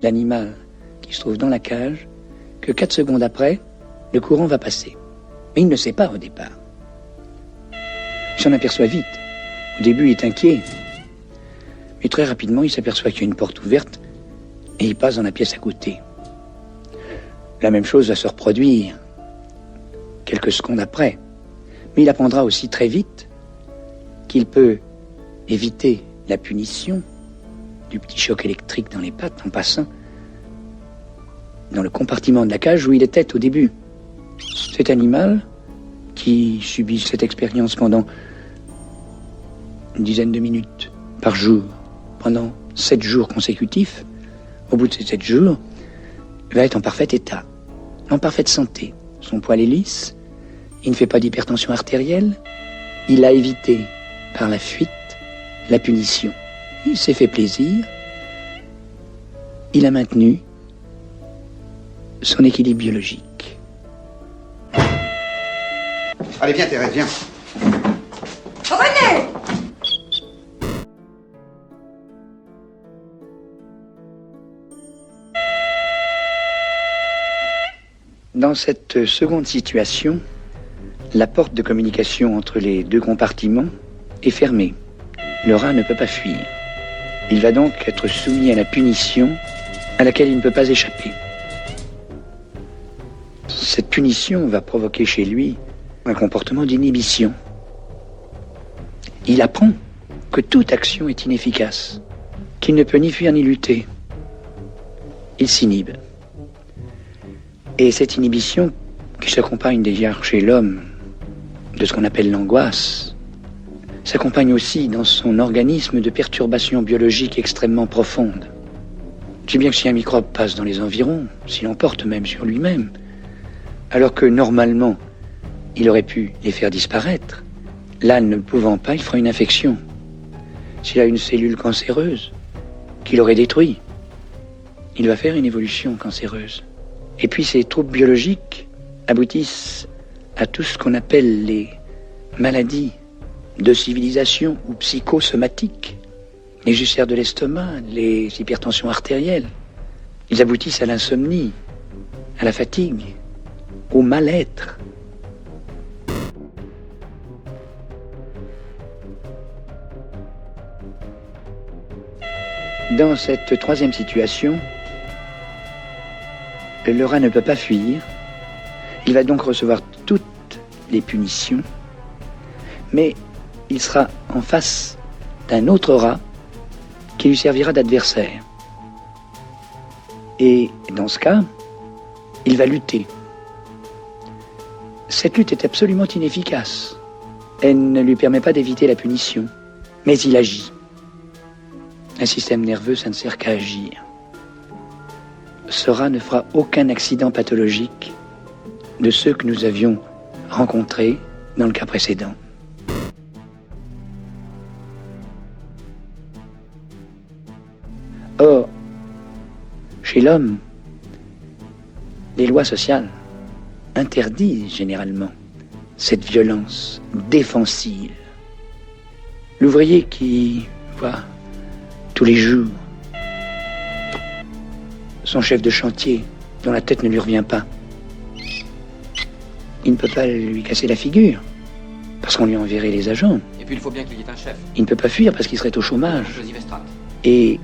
l'animal qui se trouve dans la cage, que 4 secondes après, le courant va passer. Mais il ne sait pas au départ. Il s'en aperçoit vite. Au début, il est inquiet. Mais très rapidement, il s'aperçoit qu'il y a une porte ouverte et il passe dans la pièce à côté. La même chose va se reproduire quelques secondes après. Mais il apprendra aussi très vite qu'il peut éviter la punition du petit choc électrique dans les pattes en passant dans le compartiment de la cage où il était au début. Cet animal qui subit cette expérience pendant une dizaine de minutes par jour, pendant 7 jours consécutifs, au bout de ces 7 jours, va être en parfait état, en parfaite santé. Son poil est lisse, il ne fait pas d'hypertension artérielle, il a évité par la fuite la punition. Il s'est fait plaisir, il a maintenu son équilibre biologique. Allez, viens Thérèse, viens. Revenez! Dans cette seconde situation, la porte de communication entre les 2 compartiments est fermée. Le rat ne peut pas fuir. Il va donc être soumis à la punition à laquelle il ne peut pas échapper. Cette punition va provoquer chez lui un comportement d'inhibition. Il apprend que toute action est inefficace, qu'il ne peut ni fuir ni lutter. Il s'inhibe. Et cette inhibition, qui s'accompagne d'ailleurs chez l'homme de ce qu'on appelle l'angoisse, s'accompagne aussi dans son organisme de perturbations biologiques extrêmement profondes. Tu sais bien que si un microbe passe dans les environs, s'il emporte même sur lui-même, alors que normalement, il aurait pu les faire disparaître, là, ne le pouvant pas, il fera une infection. S'il a une cellule cancéreuse, qu'il aurait détruit, il va faire une évolution cancéreuse. Et puis ces troubles biologiques aboutissent à tout ce qu'on appelle les maladies de civilisation ou psychosomatiques, les ulcères de l'estomac, les hypertensions artérielles. Ils aboutissent à l'insomnie, à la fatigue, au mal-être. Dans cette troisième situation, le rat ne peut pas fuir. Il va donc recevoir toutes les punitions, mais il sera en face d'un autre rat qui lui servira d'adversaire. Et dans ce cas, il va lutter. Cette lutte est absolument inefficace. Elle ne lui permet pas d'éviter la punition, mais il agit. Un système nerveux, ça ne sert qu'à agir. Ce rat ne fera aucun accident pathologique de ceux que nous avions rencontrés dans le cas précédent. Or, chez l'homme, les lois sociales interdisent généralement cette violence défensive. L'ouvrier qui voit tous les jours son chef de chantier dont la tête ne lui revient pas, il ne peut pas lui casser la figure parce qu'on lui enverrait les agents. Et puis il faut bien qu'il y ait un chef. Il ne peut pas fuir parce qu'il serait au chômage. Joseph Estrade. Et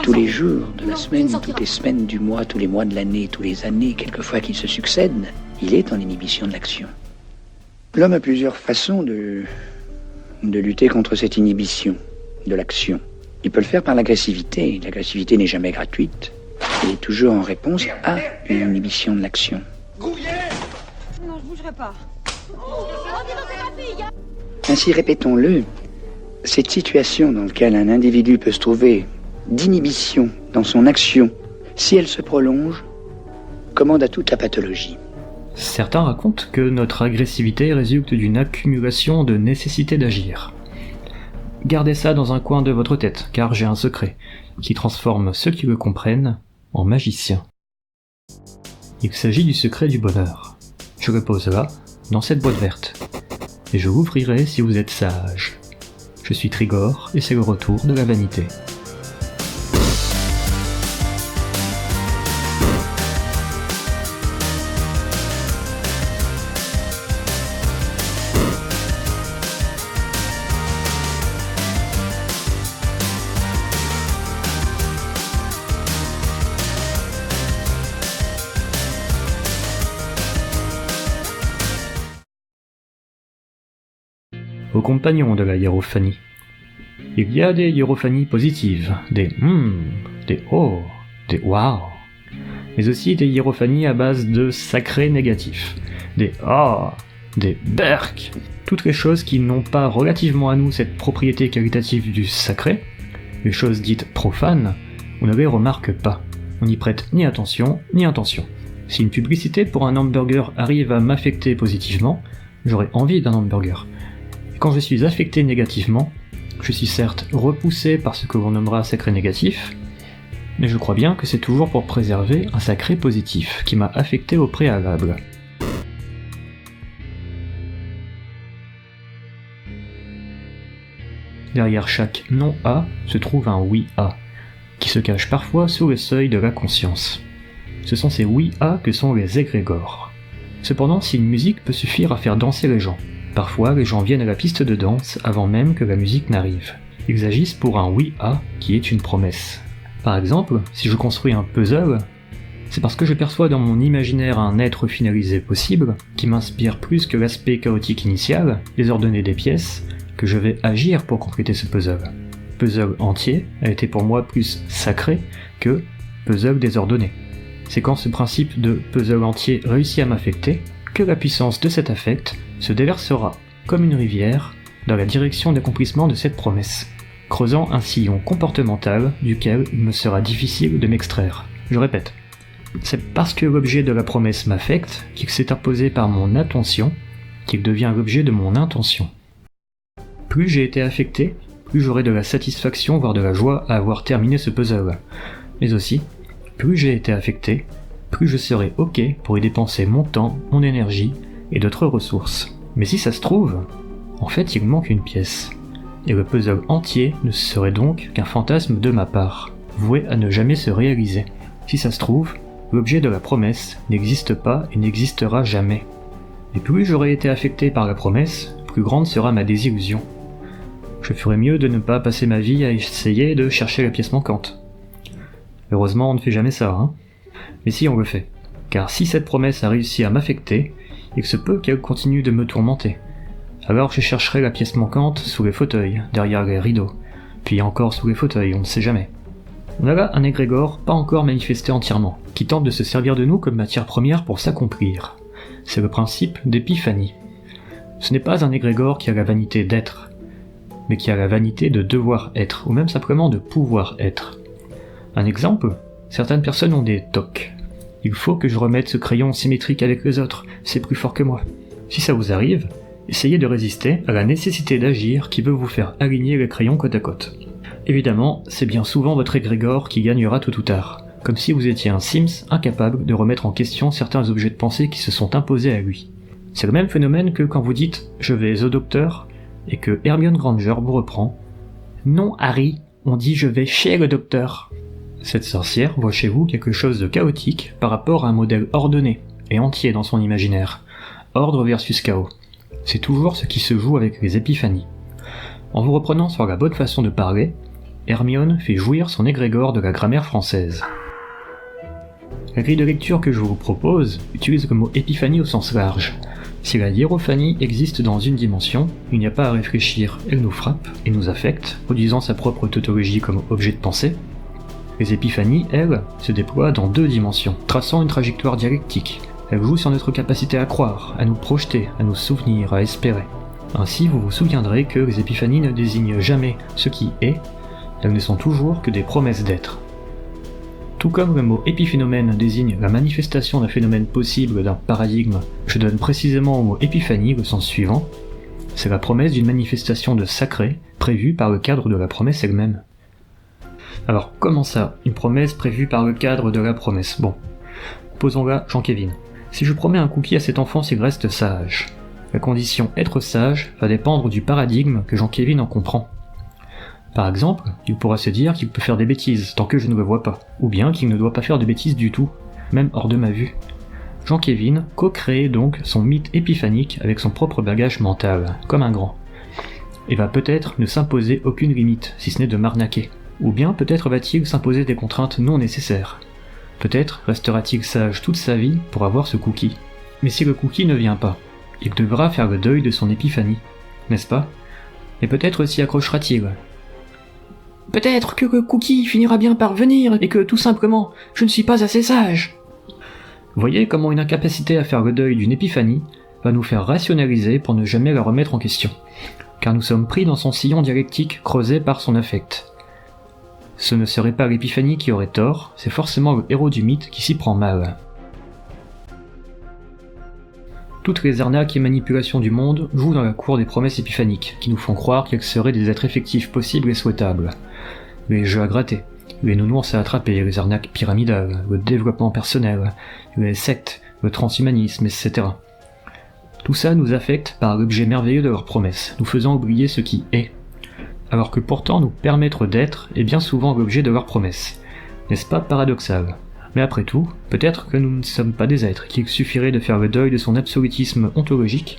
tous les jours de la semaine, toutes les semaines du mois, tous les mois de l'année, tous les années, quelquefois qu'ils se succèdent, il est en inhibition de l'action. L'homme a plusieurs façons de lutter contre cette inhibition de l'action. Il peut le faire par l'agressivité. L'agressivité n'est jamais gratuite. Elle est toujours en réponse à une inhibition de l'action. Non, je bougerai pas. Ainsi, répétons-le, cette situation dans laquelle un individu peut se trouver d'inhibition dans son action, si elle se prolonge, commande à toute la pathologie. Certains racontent que notre agressivité résulte d'une accumulation de nécessité d'agir. Gardez ça dans un coin de votre tête, car j'ai un secret qui transforme ceux qui le comprennent en magiciens. Il s'agit du secret du bonheur. Je le pose là, dans cette boîte verte, et je l'ouvrirai si vous êtes sage. Je suis Trigor, et c'est le retour de la vanité. aux compagnons de la hiérophanie. Il y a des hiérophanies positives, des des oh, des wow, mais aussi des hiérophanies à base de sacrés négatifs, des ah, des berk, toutes les choses qui n'ont pas relativement à nous cette propriété qualitative du sacré, les choses dites profanes, on ne les remarque pas, on n'y prête ni attention ni intention. Si une publicité pour un hamburger arrive à m'affecter positivement, j'aurai envie d'un hamburger. Et quand je suis affecté négativement, je suis certes repoussé par ce que l'on nommera sacré négatif, mais je crois bien que c'est toujours pour préserver un sacré positif qui m'a affecté au préalable. Derrière chaque non-A se trouve un oui-A, qui se cache parfois sous le seuil de la conscience. Ce sont ces oui-A que sont les égrégores. Cependant, si une musique peut suffire à faire danser les gens, parfois les gens viennent à la piste de danse avant même que la musique n'arrive. Ils agissent pour un oui-A qui est une promesse. Par exemple, si je construis un puzzle, c'est parce que je perçois dans mon imaginaire un être finalisé possible, qui m'inspire plus que l'aspect chaotique initial, désordonné des pièces, que je vais agir pour compléter ce puzzle. Puzzle entier a été pour moi plus sacré que puzzle désordonné. C'est quand ce principe de puzzle entier réussit à m'affecter que la puissance de cet affect se déversera comme une rivière dans la direction d'accomplissement de cette promesse, creusant un sillon comportemental duquel il me sera difficile de m'extraire. Je répète, c'est parce que l'objet de la promesse m'affecte qu'il s'est imposé par mon attention qu'il devient l'objet de mon intention. Plus j'ai été affecté, plus j'aurai de la satisfaction, voire de la joie à avoir terminé ce puzzle. Mais aussi, plus j'ai été affecté, plus je serai ok pour y dépenser mon temps, mon énergie et d'autres ressources. Mais si ça se trouve, en fait il manque une pièce. Et le puzzle entier ne serait donc qu'un fantasme de ma part, voué à ne jamais se réaliser. Si ça se trouve, l'objet de la promesse n'existe pas et n'existera jamais. Et plus j'aurai été affecté par la promesse, plus grande sera ma désillusion. Je ferais mieux de ne pas passer ma vie à essayer de chercher la pièce manquante. Heureusement, on ne fait jamais ça, hein. Mais si, on le fait. Car si cette promesse a réussi à m'affecter, il se peut qu'elle continue de me tourmenter. Alors je chercherai la pièce manquante sous les fauteuils, derrière les rideaux, puis encore sous les fauteuils, on ne sait jamais. On a là un égrégore pas encore manifesté entièrement, qui tente de se servir de nous comme matière première pour s'accomplir. C'est le principe d'épiphanie. Ce n'est pas un égrégore qui a la vanité d'être, mais qui a la vanité de devoir être, ou même simplement de pouvoir être. Un exemple, certaines personnes ont des tocs. Il faut que je remette ce crayon symétrique avec les autres, c'est plus fort que moi. Si ça vous arrive, essayez de résister à la nécessité d'agir qui veut vous faire aligner les crayons côte à côte. Évidemment, c'est bien souvent votre égrégore qui gagnera tôt ou tard, comme si vous étiez un Sims incapable de remettre en question certains objets de pensée qui se sont imposés à lui. C'est le même phénomène que quand vous dites « je vais au docteur » et que Hermione Granger vous reprend « non Harry, on dit je vais chez le docteur ». Cette sorcière voit chez vous quelque chose de chaotique par rapport à un modèle ordonné et entier dans son imaginaire. Ordre versus chaos. C'est toujours ce qui se joue avec les épiphanies. En vous reprenant sur la bonne façon de parler, Hermione fait jouir son égrégore de la grammaire française. La grille de lecture que je vous propose utilise le mot épiphanie au sens large. Si la hiérophanie existe dans une dimension, il n'y a pas à réfléchir, elle nous frappe et nous affecte, produisant sa propre tautologie comme objet de pensée. Les épiphanies, elles, se déploient dans deux dimensions, traçant une trajectoire dialectique. Elles jouent sur notre capacité à croire, à nous projeter, à nous souvenir, à espérer. Ainsi, vous vous souviendrez que les épiphanies ne désignent jamais ce qui est, elles ne sont toujours que des promesses d'être. Tout comme le mot épiphénomène désigne la manifestation d'un phénomène possible d'un paradigme, je donne précisément au mot épiphanie le sens suivant, c'est la promesse d'une manifestation de sacré prévue par le cadre de la promesse elle-même. Alors comment ça, une promesse prévue par le cadre de la promesse? Bon, posons-la Jean-Kévin. Si je promets un cookie à cet enfant s'il reste sage, la condition être sage va dépendre du paradigme que Jean-Kévin en comprend. Par exemple, il pourra se dire qu'il peut faire des bêtises tant que je ne le vois pas, ou bien qu'il ne doit pas faire de bêtises du tout, même hors de ma vue. Jean-Kévin co-crée donc son mythe épiphanique avec son propre bagage mental, comme un grand, et va peut-être ne s'imposer aucune limite, si ce n'est de m'arnaquer. Ou bien peut-être va-t-il s'imposer des contraintes non nécessaires. Peut-être restera-t-il sage toute sa vie pour avoir ce cookie. Mais si le cookie ne vient pas, il devra faire le deuil de son épiphanie, n'est-ce pas ? Mais peut-être s'y accrochera-t-il. Peut-être que le cookie finira bien par venir et que, tout simplement, je ne suis pas assez sage. Voyez comment une incapacité à faire le deuil d'une épiphanie va nous faire rationaliser pour ne jamais la remettre en question, car nous sommes pris dans son sillon dialectique creusé par son affect. Ce ne serait pas l'épiphanie qui aurait tort, c'est forcément le héros du mythe qui s'y prend mal. Toutes les arnaques et manipulations du monde jouent dans la cour des promesses épiphaniques, qui nous font croire qu'elles seraient des êtres effectifs possibles et souhaitables. Les jeux à gratter, les nounours à attraper, les arnaques pyramidales, le développement personnel, les sectes, le transhumanisme, etc. Tout ça nous affecte par l'objet merveilleux de leurs promesses, nous faisant oublier ce qui est, alors que pourtant nous permettre d'être est bien souvent l'objet de leurs promesses. N'est-ce pas paradoxal ? Mais après tout, peut-être que nous ne sommes pas des êtres, qu'il suffirait de faire le deuil de son absolutisme ontologique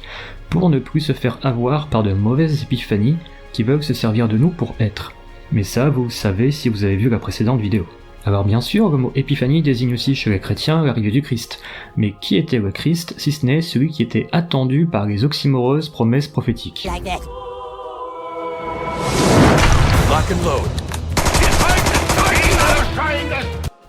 pour ne plus se faire avoir par de mauvaises épiphanies qui veulent se servir de nous pour être. Mais ça, vous le savez si vous avez vu la précédente vidéo. Alors bien sûr, le mot épiphanie désigne aussi chez les chrétiens l'arrivée du Christ. Mais qui était le Christ si ce n'est celui qui était attendu par les oxymoreuses promesses prophétiques ?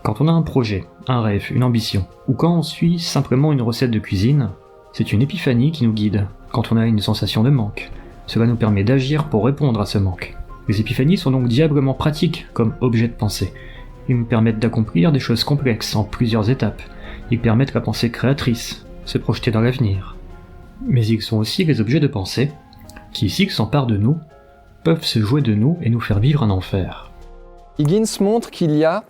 Quand on a un projet, un rêve, une ambition, ou quand on suit simplement une recette de cuisine, c'est une épiphanie qui nous guide. Quand on a une sensation de manque, cela nous permet d'agir pour répondre à ce manque. Les épiphanies sont donc diablement pratiques comme objet de pensée. Ils nous permettent d'accomplir des choses complexes en plusieurs étapes. Ils permettent la pensée créatrice, se projeter dans l'avenir. Mais ils sont aussi les objets de pensée, qui, s'ils s'emparent de nous, peuvent se jouer de nous et nous faire vivre un enfer. Higgins montre qu'il y a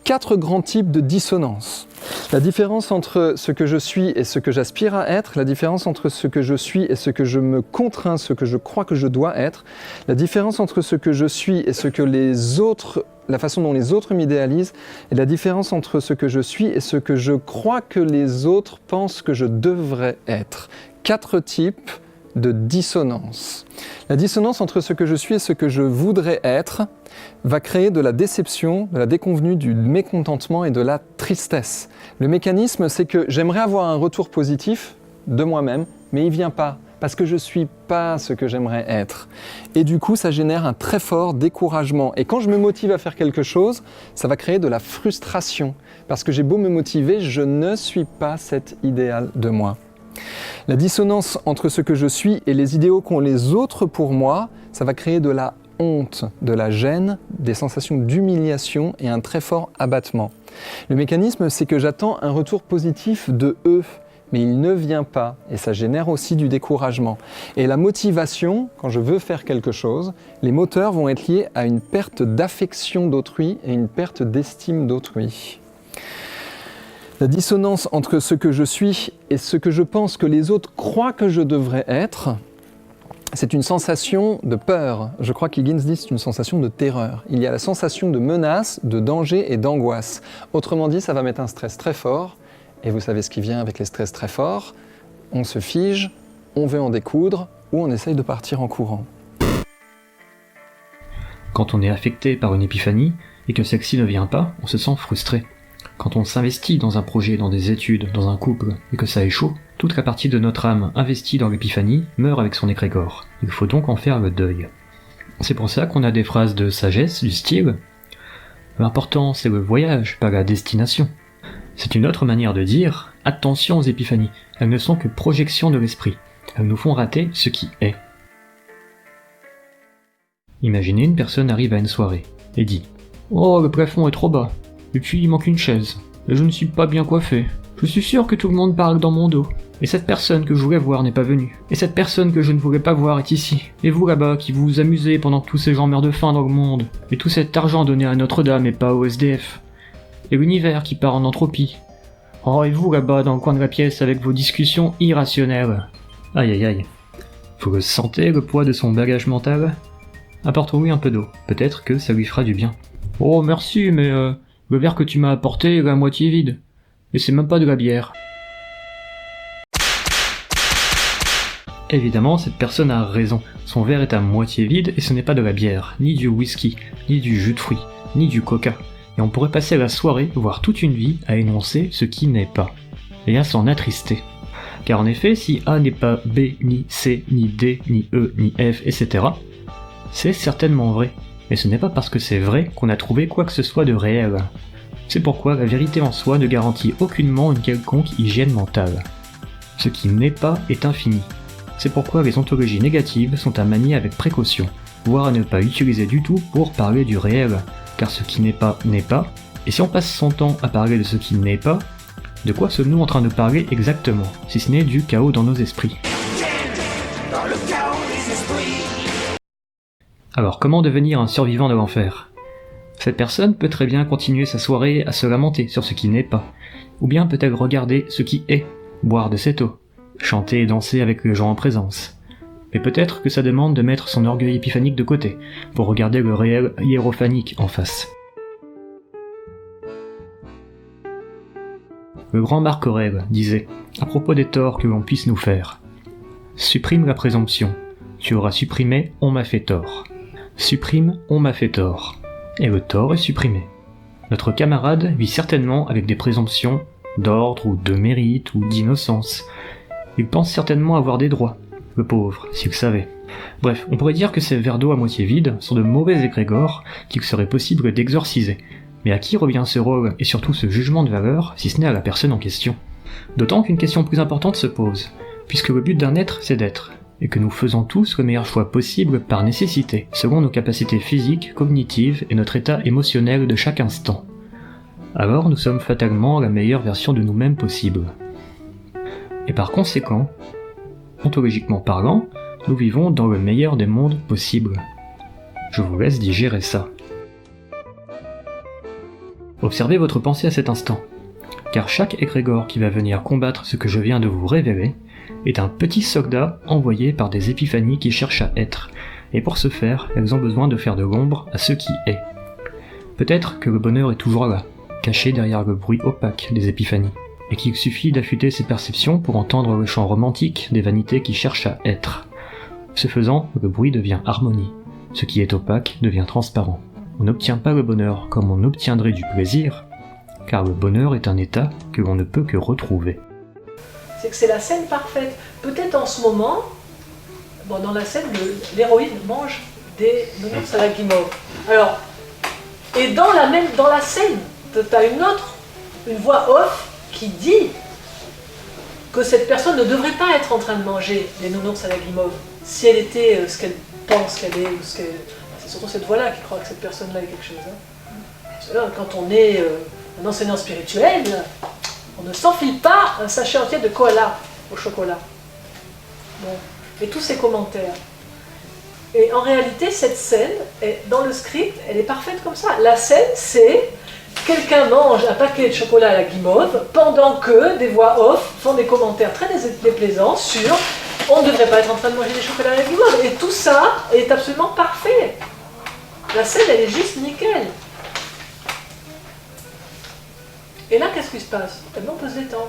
4 grands types de dissonance. La différence entre ce que je suis et ce que j'aspire à être, la différence entre ce que je suis et ce que je me contrains, ce que je crois que je dois être, la différence entre ce que je suis et ce que les autres, la façon dont les autres m'idéalisent, et la différence entre ce que je suis et ce que je crois que les autres pensent que je devrais être. 4 types de dissonance. La dissonance entre ce que je suis et ce que je voudrais être va créer de la déception, de la déconvenue, du mécontentement et de la tristesse. Le mécanisme, c'est que j'aimerais avoir un retour positif de moi-même, mais il vient pas, parce que je suis pas ce que j'aimerais être. Et du coup, ça génère un très fort découragement. Et quand je me motive à faire quelque chose, ça va créer de la frustration, parce que j'ai beau me motiver, je ne suis pas cet idéal de moi. La dissonance entre ce que je suis et les idéaux qu'ont les autres pour moi, ça va créer de la honte, de la gêne, des sensations d'humiliation et un très fort abattement. Le mécanisme, c'est que j'attends un retour positif de eux, mais il ne vient pas et ça génère aussi du découragement. Et la motivation, quand je veux faire quelque chose, les moteurs vont être liés à une perte d'affection d'autrui et une perte d'estime d'autrui. La dissonance entre ce que je suis et ce que je pense que les autres croient que je devrais être, c'est une sensation de peur. Je crois qu'Higgins dit que c'est une sensation de terreur. Il y a la sensation de menace, de danger et d'angoisse. Autrement dit, ça va mettre un stress très fort. Et vous savez ce qui vient avec les stress très forts. On se fige, on veut en découdre ou on essaye de partir en courant. Quand on est affecté par une épiphanie et que celle-ci ne vient pas, on se sent frustré. Quand on s'investit dans un projet, dans des études, dans un couple, et que ça échoue, toute la partie de notre âme investie dans l'épiphanie meurt avec son égrégore. Il faut donc en faire le deuil. C'est pour ça qu'on a des phrases de sagesse du style « L'important c'est le voyage, pas la destination ». C'est une autre manière de dire « Attention aux épiphanies, elles ne sont que projections de l'esprit. Elles nous font rater ce qui est ». Imaginez une personne arrive à une soirée et dit « Oh, le plafond est trop bas. Et puis il manque une chaise. Et je ne suis pas bien coiffé. Je suis sûr que tout le monde parle dans mon dos. Et cette personne que je voulais voir n'est pas venue. Et cette personne que je ne voulais pas voir est ici. Et vous là-bas qui vous amusez pendant que tous ces gens meurent de faim dans le monde. Et tout cet argent donné à Notre-Dame et pas au SDF. Et l'univers qui part en entropie. Oh, et vous là-bas dans le coin de la pièce avec vos discussions irrationnelles. Aïe aïe aïe. Vous le sentez le poids de son bagage mental ? Apportons-lui un peu d'eau. Peut-être que ça lui fera du bien. Oh merci, mais le verre que tu m'as apporté est à moitié vide. Et c'est même pas de la bière. Évidemment, cette personne a raison. Son verre est à moitié vide et ce n'est pas de la bière, ni du whisky, ni du jus de fruits, ni du coca. Et on pourrait passer la soirée, voire toute une vie, à énoncer ce qui n'est pas. Et à s'en attrister. Car en effet, si A n'est pas B, ni C, ni D, ni E, ni F, etc., c'est certainement vrai. Mais ce n'est pas parce que c'est vrai qu'on a trouvé quoi que ce soit de réel. C'est pourquoi la vérité en soi ne garantit aucunement une quelconque hygiène mentale. Ce qui n'est pas est infini. C'est pourquoi les ontologies négatives sont à manier avec précaution, voire à ne pas utiliser du tout pour parler du réel, car ce qui n'est pas, et si on passe son temps à parler de ce qui n'est pas, de quoi sommes-nous en train de parler exactement, si ce n'est du chaos dans nos esprits? Alors comment devenir un survivant de l'enfer? Cette personne peut très bien continuer sa soirée à se lamenter sur ce qui n'est pas, ou bien peut-elle regarder ce qui est, boire de cette eau, chanter et danser avec les gens en présence. Mais peut-être que ça demande de mettre son orgueil épiphanique de côté, pour regarder le réel hiérophanique en face. Le grand Marc Aurèle disait, à propos des torts que l'on puisse nous faire, « Supprime la présomption, tu auras supprimé « on m'a fait tort ». Supprime « on m'a fait tort », et le tort est supprimé. Notre camarade vit certainement avec des présomptions d'ordre ou de mérite ou d'innocence. Il pense certainement avoir des droits, le pauvre, s'il savait. Bref, on pourrait dire que ces verres d'eau à moitié vides sont de mauvais égrégores qu'il serait possible d'exorciser. Mais à qui revient ce rôle et surtout ce jugement de valeur, si ce n'est à la personne en question? D'autant qu'une question plus importante se pose, puisque le but d'un être c'est d'être, et que nous faisons tous le meilleur choix possible par nécessité, selon nos capacités physiques, cognitives et notre état émotionnel de chaque instant. Alors nous sommes fatalement la meilleure version de nous-mêmes possible. Et par conséquent, ontologiquement parlant, nous vivons dans le meilleur des mondes possibles. Je vous laisse digérer ça. Observez votre pensée à cet instant, car chaque égrégore qui va venir combattre ce que je viens de vous révéler est un petit soldat envoyé par des épiphanies qui cherchent à être, et pour ce faire, elles ont besoin de faire de l'ombre à ce qui est. Peut-être que le bonheur est toujours là, caché derrière le bruit opaque des épiphanies, et qu'il suffit d'affûter ses perceptions pour entendre le chant romantique des vanités qui cherchent à être. Ce faisant, le bruit devient harmonie, ce qui est opaque devient transparent. On n'obtient pas le bonheur comme on obtiendrait du plaisir, car le bonheur est un état que l'on ne peut que retrouver. C'est que c'est la scène parfaite. Peut-être en ce moment, dans la scène, l'héroïne mange des nounours à la guimauve. Alors, et dans la scène, tu as une voix off qui dit que cette personne ne devrait pas être en train de manger des nounours à la guimauve si elle était ce qu'elle pense qu'elle est, ou ce qu'elle... C'est surtout cette voix-là qui croit que cette personne-là est quelque chose. Parce que là, quand on est un enseignant spirituel, on ne s'enfile pas un sachet entier de koala au chocolat. Bon. Et tous ces commentaires. Et en réalité, cette scène, dans le script, elle est parfaite comme ça. La scène, c'est quelqu'un mange un paquet de chocolat à la guimauve pendant que des voix off font des commentaires très déplaisants sur on ne devrait pas être en train de manger des chocolats à la guimauve. Et tout ça est absolument parfait. La scène, elle est juste nickel. Et là, qu'est-ce qui se passe? On peut se détendre.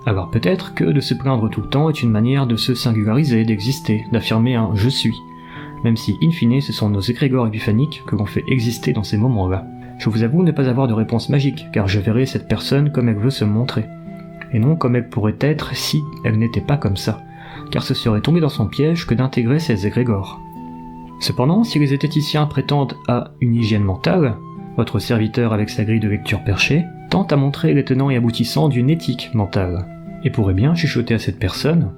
Alors peut-être que de se plaindre tout le temps est une manière de se singulariser, d'exister, d'affirmer un « je suis », même si, in fine, ce sont nos égrégores épiphaniques que l'on fait exister dans ces moments-là. Je vous avoue ne pas avoir de réponse magique, car je verrai cette personne comme elle veut se montrer, et non comme elle pourrait être si elle n'était pas comme ça, car ce serait tomber dans son piège que d'intégrer ces égrégores. Cependant, si les esthéticiens prétendent à une hygiène mentale, votre serviteur avec sa grille de lecture perchée tente à montrer les tenants et aboutissants d'une éthique mentale, et pourrait bien chuchoter à cette personne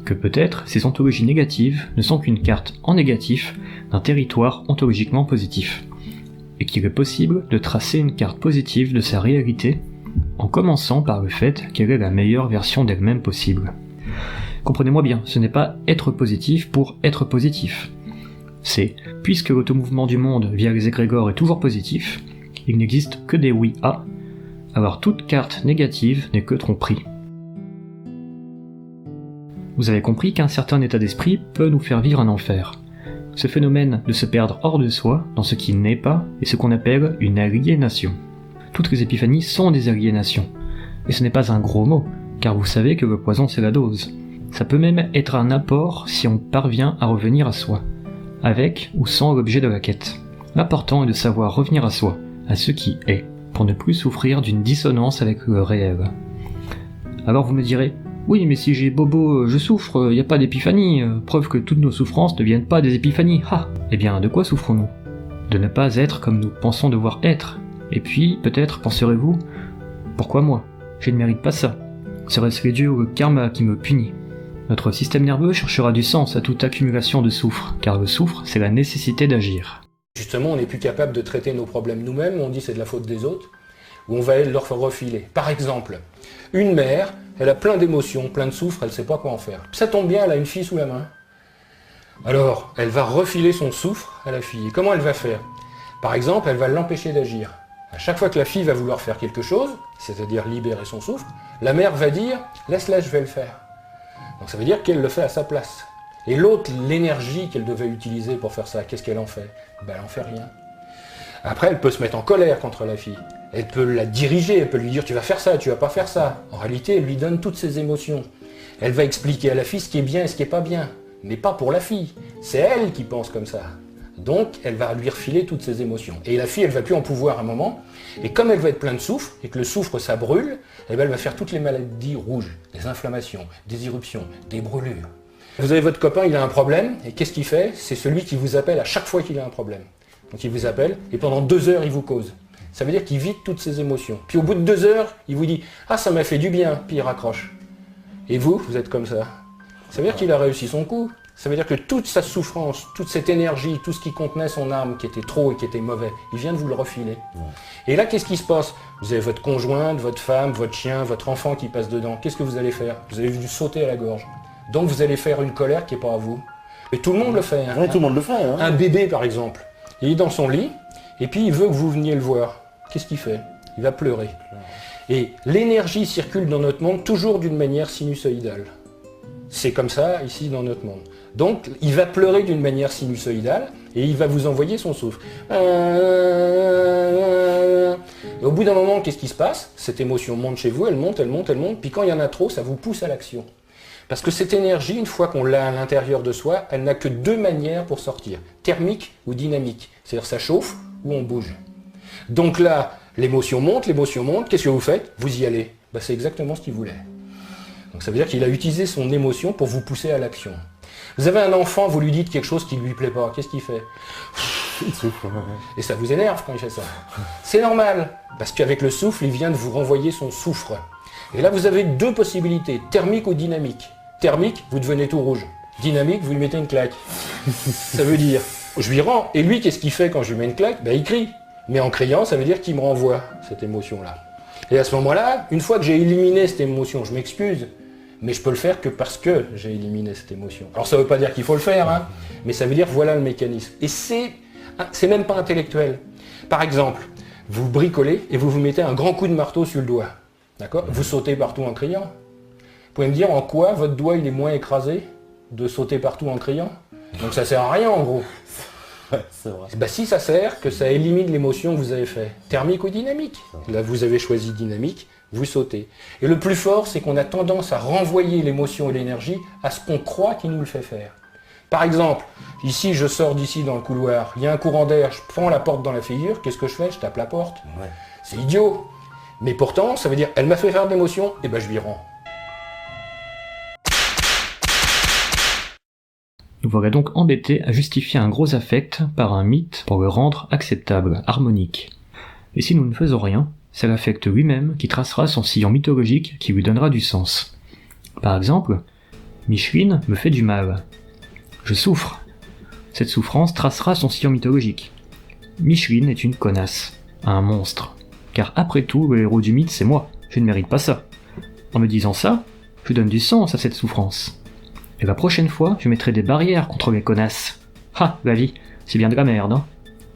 que peut-être ces ontologies négatives ne sont qu'une carte en négatif d'un territoire ontologiquement positif, et qu'il est possible de tracer une carte positive de sa réalité en commençant par le fait qu'elle est la meilleure version d'elle-même possible. Comprenez-moi bien, ce n'est pas être positif pour être positif. C'est, puisque l'automouvement du monde via les égrégores est toujours positif, il n'existe que des oui à, alors toute carte négative n'est que tromperie. Vous avez compris qu'un certain état d'esprit peut nous faire vivre un enfer. Ce phénomène de se perdre hors de soi, dans ce qui n'est pas, est ce qu'on appelle une aliénation. Toutes les épiphanies sont des aliénations. Et ce n'est pas un gros mot, car vous savez que le poison c'est la dose. Ça peut même être un apport si on parvient à revenir à soi, avec ou sans l'objet de la quête. L'important est de savoir revenir à soi, à ce qui est. pour ne plus souffrir d'une dissonance avec le réel. Alors vous me direz, oui mais si j'ai bobo, je souffre, y a pas d'épiphanie, preuve que toutes nos souffrances ne viennent pas des épiphanies, ah. Eh bien de quoi souffrons-nous? De ne pas être comme nous pensons devoir être. Et puis, peut-être penserez-vous, pourquoi moi? Je ne mérite pas ça. Serait-ce les dieux ou le karma qui me punit? Notre système nerveux cherchera du sens à toute accumulation de soufre, car le soufre, c'est la nécessité d'agir. Justement, on n'est plus capable de traiter nos problèmes nous-mêmes, on dit c'est de la faute des autres, ou on va leur refiler. Par exemple, une mère, elle a plein d'émotions, plein de soufre, elle ne sait pas quoi en faire. Ça tombe bien, elle a une fille sous la main. Alors, elle va refiler son soufre à la fille. Et comment elle va faire? Par exemple, elle va l'empêcher d'agir. À chaque fois que la fille va vouloir faire quelque chose, c'est-à-dire libérer son soufre, la mère va dire « laisse-la, je vais le faire ». Donc ça veut dire qu'elle le fait à sa place. Et l'autre, l'énergie qu'elle devait utiliser pour faire ça, qu'est-ce qu'elle en fait? Ben, elle en fait rien. Après, elle peut se mettre en colère contre la fille. Elle peut la diriger, elle peut lui dire « tu vas faire ça, tu vas pas faire ça ». En réalité, elle lui donne toutes ses émotions. Elle va expliquer à la fille ce qui est bien et ce qui est pas bien. Mais pas pour la fille. C'est elle qui pense comme ça. Donc, elle va lui refiler toutes ses émotions. Et la fille, elle va plus en pouvoir un moment. Et comme elle va être pleine de soufre, et que le soufre, ça brûle, eh ben, elle va faire toutes les maladies rouges, des inflammations, des éruptions, des brûlures. Vous avez votre copain, il a un problème, et qu'est-ce qu'il fait? C'est celui qui vous appelle à chaque fois qu'il a un problème. Donc il vous appelle, et pendant 2 heures, il vous cause. Ça veut dire qu'il vide toutes ses émotions. Puis au bout de 2 heures, il vous dit « Ah, ça m'a fait du bien », puis il raccroche. Et vous êtes comme ça. Ça veut dire qu'il a réussi son coup. Ça veut dire que toute sa souffrance, toute cette énergie, tout ce qui contenait son âme, qui était trop et qui était mauvais, il vient de vous le refiler. Et là, qu'est-ce qui se passe? Vous avez votre conjointe, votre femme, votre chien, votre enfant qui passe dedans. Qu'est-ce que vous allez faire? Vous allez lui sauter à la gorge. Donc vous allez faire une colère qui n'est pas à vous. Et tout le monde le fait. Hein. Oui, tout le monde le fait. Hein. Un bébé, par exemple, il est dans son lit, et puis il veut que vous veniez le voir. Qu'est-ce qu'il fait? Il va pleurer. Et l'énergie circule dans notre monde toujours d'une manière sinusoïdale. C'est comme ça ici dans notre monde. Donc il va pleurer d'une manière sinusoïdale et il va vous envoyer son souffle. Et au bout d'un moment, qu'est-ce qui se passe? Cette émotion monte chez vous, elle monte, elle monte, elle monte, puis quand il y en a trop, ça vous pousse à l'action. Parce que cette énergie, une fois qu'on l'a à l'intérieur de soi, elle n'a que 2 manières pour sortir, thermique ou dynamique. C'est-à-dire ça chauffe ou on bouge. Donc là, l'émotion monte, qu'est-ce que vous faites? Vous y allez. Ben, c'est exactement ce qu'il voulait. Donc ça veut dire qu'il a utilisé son émotion pour vous pousser à l'action. Vous avez un enfant, vous lui dites quelque chose qui ne lui plaît pas, qu'est-ce qu'il fait? Il souffle. Et ça vous énerve quand il fait ça. C'est normal, parce qu'avec le souffle, il vient de vous renvoyer son soufre. Et là, vous avez 2 possibilités, thermique ou dynamique. Thermique, vous devenez tout rouge. Dynamique, vous lui mettez une claque. Ça veut dire, je lui rends. Et lui, qu'est-ce qu'il fait quand je lui mets une claque? Ben, il crie. Mais en criant, ça veut dire qu'il me renvoie cette émotion-là. Et à ce moment-là, une fois que j'ai éliminé cette émotion, je m'excuse, mais je peux le faire que parce que j'ai éliminé cette émotion. Alors ça ne veut pas dire qu'il faut le faire, hein, mais ça veut dire voilà le mécanisme. Et c'est même pas intellectuel. Par exemple, vous bricolez et vous vous mettez un grand coup de marteau sur le doigt. D'accord? Vous sautez partout en criant. Vous pouvez me dire en quoi votre doigt il est moins écrasé de sauter partout en criant? Donc ça sert à rien en gros. C'est vrai. Ben, si ça sert, que ça élimine l'émotion que vous avez fait. Thermique ou dynamique? Là vous avez choisi dynamique, vous sautez. Et le plus fort, c'est qu'on a tendance à renvoyer l'émotion et l'énergie à ce qu'on croit qu'il nous le fait faire. Par exemple, ici je sors d'ici dans le couloir, il y a un courant d'air, je prends la porte dans la figure, qu'est-ce que je fais? Je tape la porte. Ouais. C'est idiot. Mais pourtant, ça veut dire, elle m'a fait faire de l'émotion, et ben je lui rends. Nous voilà donc embêtés à justifier un gros affect par un mythe pour le rendre acceptable, harmonique. Et si nous ne faisons rien, c'est l'affect lui-même qui tracera son sillon mythologique qui lui donnera du sens. Par exemple, Micheline me fait du mal. Je souffre. Cette souffrance tracera son sillon mythologique. Micheline est une connasse, un monstre. Car après tout, le héros du mythe, c'est moi, je ne mérite pas ça. En me disant ça, je donne du sens à cette souffrance. Et la prochaine fois, je mettrai des barrières contre les connasses. Ha, la vie, c'est bien de la merde, hein.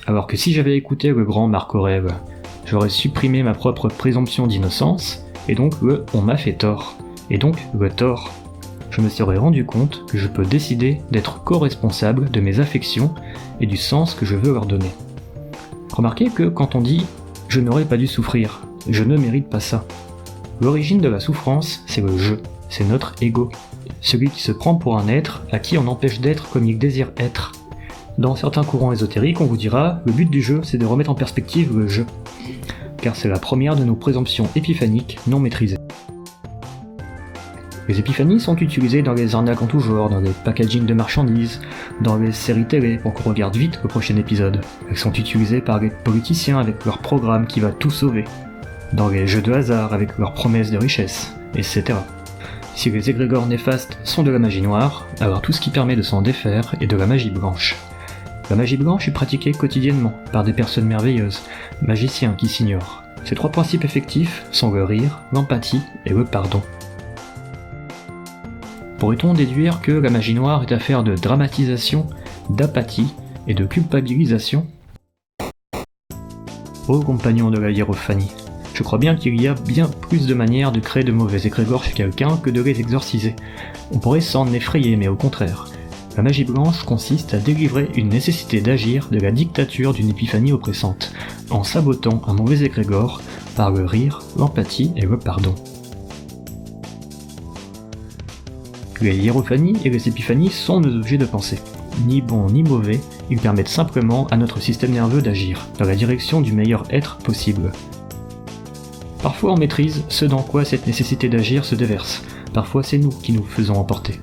Alors que si j'avais écouté le grand Marc Aurèle, j'aurais supprimé ma propre présomption d'innocence, et donc le « on m'a fait tort », et donc le tort. Je me serais rendu compte que je peux décider d'être co-responsable de mes affections et du sens que je veux leur donner. Remarquez que quand on dit « je n'aurais pas dû souffrir, je ne mérite pas ça », l'origine de la souffrance, c'est le « je », c'est notre ego, celui qui se prend pour un être à qui on empêche d'être comme il désire être. Dans certains courants ésotériques, on vous dira « le but du jeu, c'est de remettre en perspective le je ». car c'est la première de nos présomptions épiphaniques non maîtrisées. Les épiphanies sont utilisées dans les arnaques en tout genre, dans les packagings de marchandises, dans les séries télé pour qu'on regarde vite le prochain épisode. Elles sont utilisées par les politiciens avec leur programme qui va tout sauver, dans les jeux de hasard avec leurs promesses de richesse, etc. Si les égrégores néfastes sont de la magie noire, alors tout ce qui permet de s'en défaire est de la magie blanche. La magie blanche est pratiquée quotidiennement par des personnes merveilleuses, magiciens qui s'ignorent. Ces trois principes effectifs sont le rire, l'empathie et le pardon. Pourrait-on déduire que la magie noire est affaire de dramatisation, d'apathie et de culpabilisation? Ô compagnons de la hiérophanie, je crois bien qu'il y a bien plus de manières de créer de mauvais égrégores chez quelqu'un que de les exorciser. On pourrait s'en effrayer, mais au contraire. La magie blanche consiste à délivrer une nécessité d'agir de la dictature d'une épiphanie oppressante, en sabotant un mauvais égrégore par le rire, l'empathie et le pardon. Les hiérophanies et les épiphanies sont nos objets de pensée. Ni bons ni mauvais, ils permettent simplement à notre système nerveux d'agir, dans la direction du meilleur être possible. Parfois on maîtrise ce dans quoi cette nécessité d'agir se déverse, parfois c'est nous qui nous faisons emporter.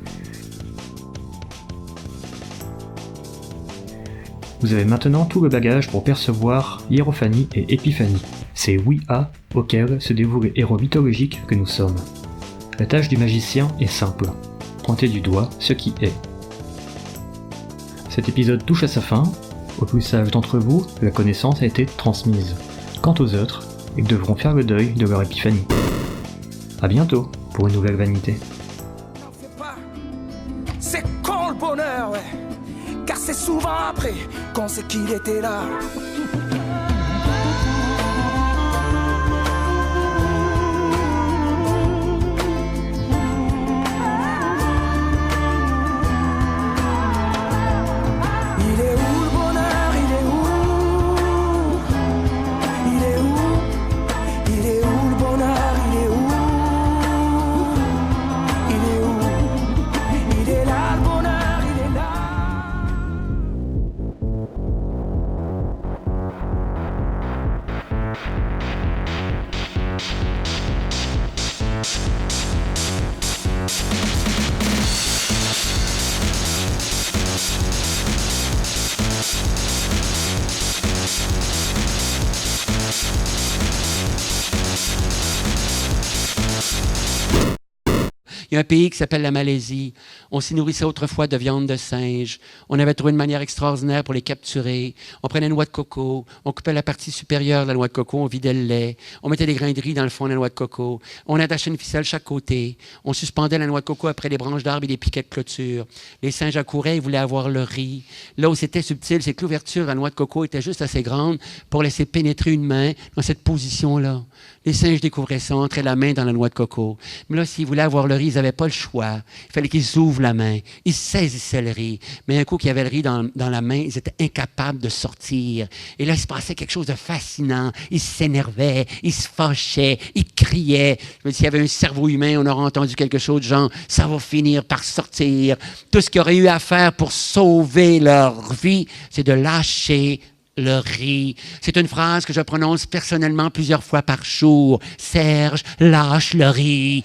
Vous avez maintenant tout le bagage pour percevoir hiérophanie et épiphanie, ces oui-a auxquels se dévouent les héros mythologiques que nous sommes. La tâche du magicien est simple. Pointer du doigt ce qui est. Cet épisode touche à sa fin. Aux plus sages d'entre vous, la connaissance a été transmise. Quant aux autres, ils devront faire le deuil de leur épiphanie. A bientôt pour une nouvelle vanité. C'est quand le bonheur, ouais. Car c'est souvent après qu'on sait qu'il était là. Il y a un pays qui s'appelle la Malaisie. On s'y nourrissait autrefois de viande de singe. On avait trouvé une manière extraordinaire pour les capturer. On prenait une noix de coco, on coupait la partie supérieure de la noix de coco, on vidait le lait, on mettait des grains de riz dans le fond de la noix de coco, on attachait une ficelle chaque côté, on suspendait la noix de coco après les branches d'arbres et les piquets de clôture. Les singes accouraient, ils voulaient avoir le riz. Là où c'était subtil, c'est que l'ouverture de la noix de coco était juste assez grande pour laisser pénétrer une main dans cette position-là. Les singes découvraient ça, entraient la main dans la noix de coco. Mais là, s'ils voulaient avoir le riz, ils n'avaient pas le choix. Il fallait qu'ils ouvrent la main. Ils saisissaient le riz. Mais un coup qu'il y avait le riz dans la main, ils étaient incapables de sortir. Et là, il se passait quelque chose de fascinant. Ils s'énervaient, ils se fâchaient, ils criaient. Je me dis, s'il y avait un cerveau humain, on aurait entendu quelque chose de genre, ça va finir par sortir. Tout ce qu'ils auraient eu à faire pour sauver leur vie, c'est de lâcher le riz. C'est une phrase que je prononce personnellement plusieurs fois par jour. Serge, lâche le riz.